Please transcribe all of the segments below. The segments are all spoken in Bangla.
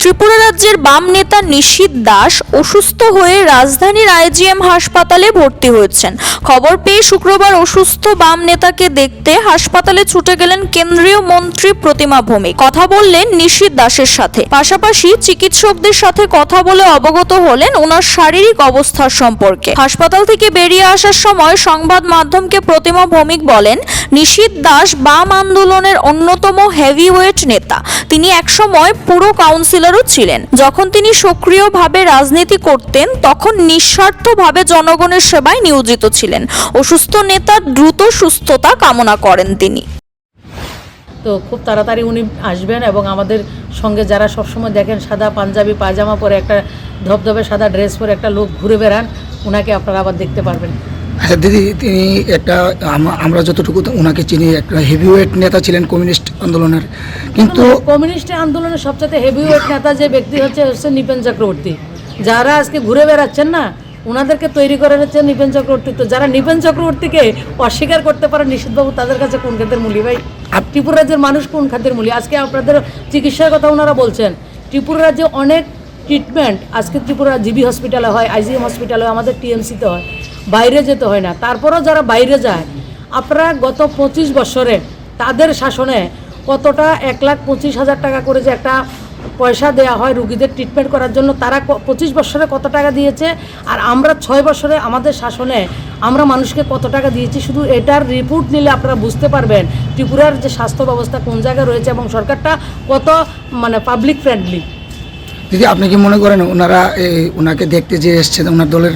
ত্রিপুরা রাজ্যের বাম নেতা নিশীথ দাস অসুস্থ হয়ে রাজধানীর আইজিএম হাসপাতালে ভর্তি হয়েছেন। খবর পেয়ে শুক্রবার অসুস্থ বাম নেতাকে দেখতে হাসপাতালে ছুটে গেলেন কেন্দ্রীয় মন্ত্রী প্রতিমা ভৌমিক। কথা বললেন নিশীথ দাসের সাথে, পাশাপাশি চিকিৎসকদের সাথে কথা বলে অবগত হলেন ওনার শারীরিক অবস্থার সম্পর্কে। হাসপাতাল থেকে বেরিয়ে আসার সময় সংবাদ মাধ্যমকে প্রতিমা ভৌমিক বলেন, নিশীথ দাস বাম আন্দোলনের অন্যতম হেভিওয়েট নেতা। তিনি একসময় পুরো কাউন্সিলরও ছিলেন। যখন তিনি সক্রিয়ভাবে রাজনীতি করতেন তখন নিঃস্বার্থভাবে জনগণের সেবায় নিয়োজিত ছিলেন। অসুস্থ নেতার দ্রুত সুস্থতা কামনা করেন তিনি। তো খুব তাড়াতাড়ি উনি আসবেন এবং আমাদের সঙ্গে যারা সবসময় দেখেন সাদা পাঞ্জাবি পায়জামা পরে একটা ধবধবে সাদা ড্রেস পরে একটা লোক ঘুরে বেড়ান, ওনাকে আপনারা আবার দেখতে পারবেন। আচ্ছা দিদি, তিনি একটা আমরা যতটুকু ওনাকে চিনি একটা হেভিওয়েট নেতা ছিলেন কমিউনিস্ট আন্দোলনের, কিন্তু কমিউনিস্ট আন্দোলনের সবচেয়ে হেভিওয়েট নেতা যে ব্যক্তি হচ্ছে নিপেন চক্রবর্তী। যারা আজকে ঘুরে বেড়াচ্ছেন না, ওনাদেরকে তৈরি করে হচ্ছে নিপেন চক্রবর্তী। তো যারা নিপেন চক্রবর্তীকে অস্বীকার করতে পারে নিশীথবাবু, তাদের কাছে কোন খাতের মূল্য ভাই? ত্রিপুরা রাজ্যের মানুষ কোন খাতের মূল্য? আজকে আপনাদের চিকিৎসার কথা ওনারা বলছেন, ত্রিপুরা রাজ্যে অনেক ট্রিটমেন্ট আজকে ত্রিপুরা জিবি হসপিটালে হয়, আইজিএম হসপিটালে হয়, আমাদের টিএমসিতে হয়, বাইরে যেতে হয় না। তারপরেও যারা বাইরে যায়, আপনারা গত 25 বছরে তাদের শাসনে কতটা 1,25,000 টাকা করে যে একটা পয়সা দেওয়া হয় রুগীদের ট্রিটমেন্ট করার জন্য, তারা 25 বছরে কত টাকা দিয়েছে, আর আমরা 6 বছরে আমাদের শাসনে আমরা মানুষকে কত টাকা দিয়েছি। শুধু এটার রিপোর্ট নিলে আপনারা বুঝতে পারবেন ত্রিপুরার যে স্বাস্থ্য ব্যবস্থা কোন জায়গায় রয়েছে এবং সরকারটা কত পাবলিক ফ্রেন্ডলি। দিদি, আপনি কি মনে করেন ওনারা ওনাকে দেখতে যে এসছেন ওনার দলের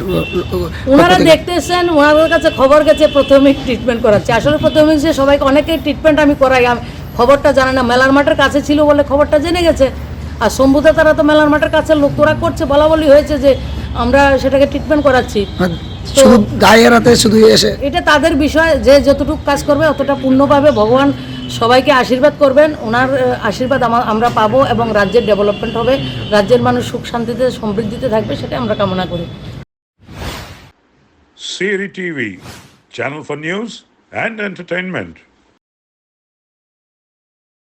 ওনারা দেখতে এসছেন, ওনাদের কাছে খবর গেছে প্রাথমিক ট্রিটমেন্ট করাচ্ছে? আসলে প্রাথমিক যে সবাইকে অনেকেই ট্রিটমেন্ট আমি করাই, খবরটা জানে না। মেলার মাঠের কাছে ছিল বলে খবরটা জেনে গেছে। আর শম্ভুদা তারা তো মেলার মাঠের কাছে লোক, তোরা করছে, বলা বলি হয়েছে যে আমরা সেটাকে ট্রিটমেন্ট করাচ্ছি। শুধু দায়েরাতে শুধু এসে এটা তাদের বিষয়, যে যতটুকু কাজ করবে অতটা পূর্ণভাবে ভগবান সবাইকে আশীর্বাদ করবেন। ওনার আশীর্বাদ আমরা পাবো এবং রাজ্যের ডেভেলপমেন্ট হবে, রাজ্যের মানুষ সুখ শান্তিতে সমৃদ্ধিতে থাকবে, সেটা আমরা কামনা করি। Siri TV, channel for news and entertainment.